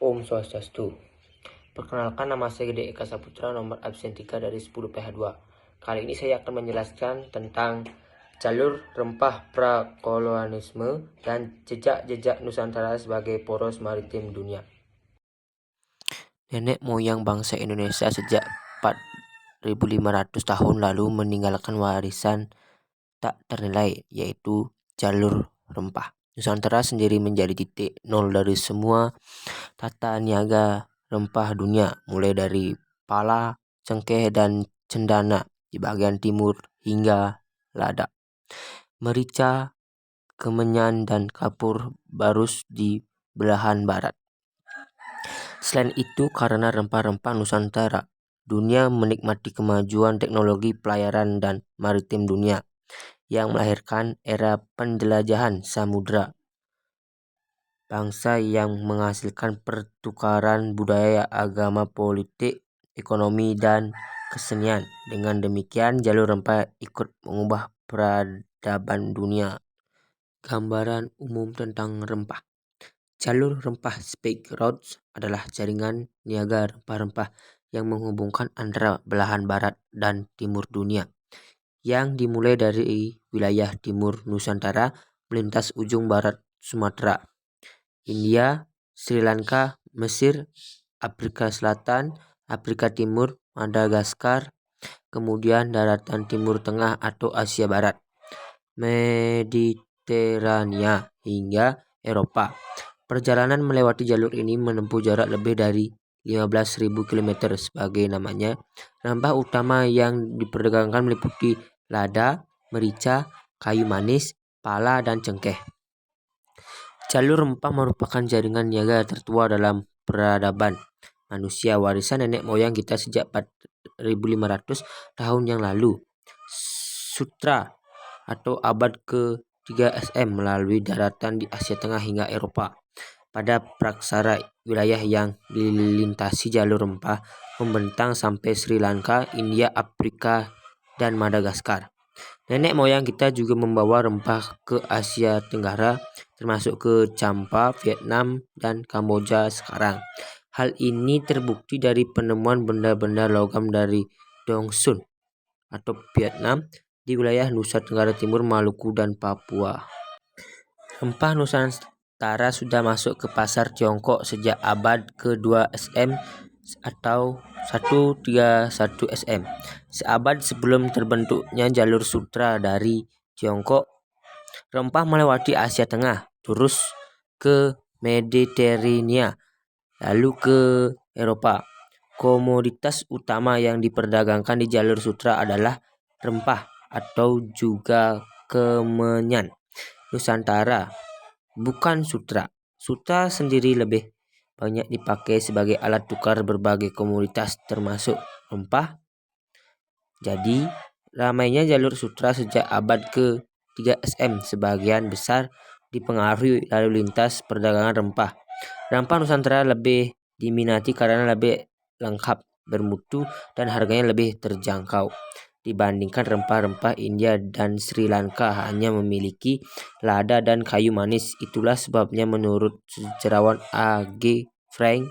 Om Swastiastu. Perkenalkan, nama saya Gede Eka Saputra, nomor absen 3 dari 10 PH2. Kali ini saya akan menjelaskan tentang jalur rempah prakolonialisme dan jejak-jejak Nusantara sebagai poros maritim dunia. Nenek moyang bangsa Indonesia sejak 4.500 tahun lalu meninggalkan warisan tak ternilai, yaitu jalur rempah. Nusantara sendiri menjadi titik nol dari semua tata niaga rempah dunia, mulai dari pala, cengkeh, dan cendana di bagian timur hingga lada, merica, kemenyan, dan kapur barus di belahan barat. Selain itu, karena rempah-rempah Nusantara, dunia menikmati kemajuan teknologi pelayaran dan maritim dunia yang melahirkan era penjelajahan samudra. Bangsa yang menghasilkan pertukaran budaya, agama, politik, ekonomi, dan kesenian. Dengan demikian, jalur rempah ikut mengubah peradaban dunia. Gambaran umum tentang rempah. Jalur rempah Silk Road adalah jaringan niaga rempah-rempah yang menghubungkan antara belahan barat dan timur dunia, yang dimulai dari wilayah timur Nusantara melintas ujung barat Sumatera, India, Sri Lanka, Mesir, Afrika Selatan, Afrika Timur, Madagaskar, kemudian daratan Timur Tengah atau Asia Barat, Mediterania, hingga Eropa. Perjalanan melewati jalur ini menempuh jarak lebih dari 15.000 km. Sebagai namanya, rempah utama yang diperdagangkan meliputi lada, merica, kayu manis, pala, dan cengkeh. Jalur rempah merupakan jaringan niaga tertua dalam peradaban manusia, warisan nenek moyang kita sejak 4.500 tahun yang lalu. Sutra atau abad ke-3 SM melalui daratan di Asia Tengah hingga Eropa. Pada praksara wilayah yang dilintasi jalur rempah membentang sampai Sri Lanka, India, Afrika, dan Madagaskar. Nenek moyang kita juga membawa rempah ke Asia Tenggara, termasuk ke Champa, Vietnam, dan Kamboja sekarang. Hal ini terbukti dari penemuan benda-benda logam dari Dong Sun atau Vietnam di wilayah Nusa Tenggara Timur, Maluku, dan Papua. Rempah Nusantara sudah masuk ke pasar Tiongkok sejak abad ke-2 SM atau 131 SM. Seabad sebelum terbentuknya jalur sutra dari Tiongkok, rempah melewati Asia Tengah, terus ke Mediterania, lalu ke Eropa. Komoditas utama yang diperdagangkan di jalur sutra adalah rempah atau juga kemenyan Nusantara, bukan sutra. Sutra sendiri lebih banyak dipakai sebagai alat tukar berbagai komoditas termasuk rempah. Jadi, ramainya jalur sutra sejak abad ke-3 SM sebagian besar dipengaruhi lalu lintas perdagangan rempah. Rempah Nusantara lebih diminati karena lebih lengkap, bermutu, dan harganya lebih terjangkau dibandingkan rempah-rempah India dan Sri Lanka hanya memiliki lada dan kayu manis. Itulah sebabnya menurut sejarawan A.G. Frank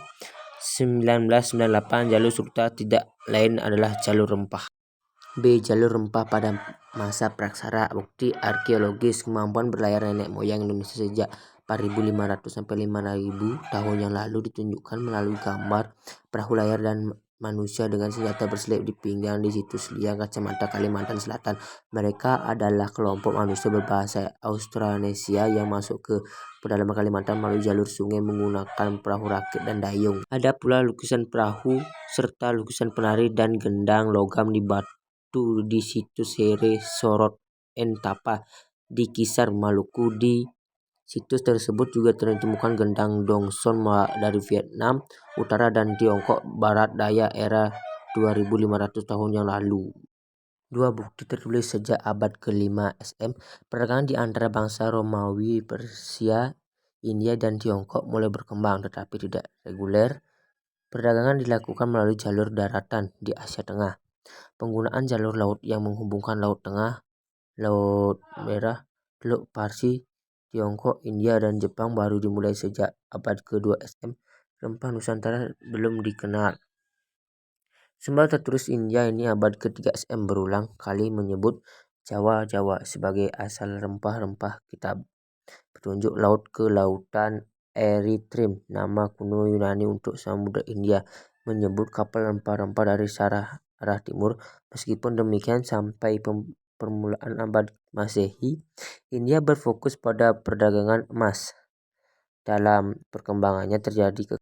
1998, jalur sutra tidak lain adalah jalur rempah. B. Jalur rempah pada masa praksara. Bukti arkeologis kemampuan berlayar nenek moyang Indonesia sejak 4.500 sampai 5.000 tahun yang lalu ditunjukkan melalui gambar perahu layar dan manusia dengan senjata berselip di pinggang di situs Liang, Kacamata, Kalimantan Selatan. Mereka adalah kelompok manusia berbahasa Austronesia yang masuk ke pedalaman Kalimantan melalui jalur sungai menggunakan perahu rakit dan dayung. Ada pula lukisan perahu serta lukisan penari dan gendang logam di batu di situs Here Sorot Entapa di Kisar, Maluku. Di situs tersebut juga ditemukan gendang Dongson dari Vietnam Utara dan Tiongkok Barat Daya era 2.500 tahun yang lalu. Dua bukti tertulis sejak abad ke-5 SM. Perdagangan di antara bangsa Romawi, Persia, India, dan Tiongkok mulai berkembang tetapi tidak reguler. Perdagangan dilakukan melalui jalur daratan di Asia Tengah. Penggunaan jalur laut yang menghubungkan Laut Tengah, Laut Merah, Teluk Parsi, Tiongkok, India, dan Jepang baru dimulai sejak abad ke-2 SM. rempah Nusantara belum dikenal. Sumber tertulis India ini abad ke-3 SM berulang kali menyebut Jawa sebagai asal rempah-rempah kitab. Petunjuk laut ke lautan Erythrim, nama kuno Yunani untuk Samudra India, menyebut kapal rempah-rempah dari arah timur. Meskipun demikian, sampai permulaan abad Masehi, India berfokus pada perdagangan emas. Dalam perkembangannya terjadi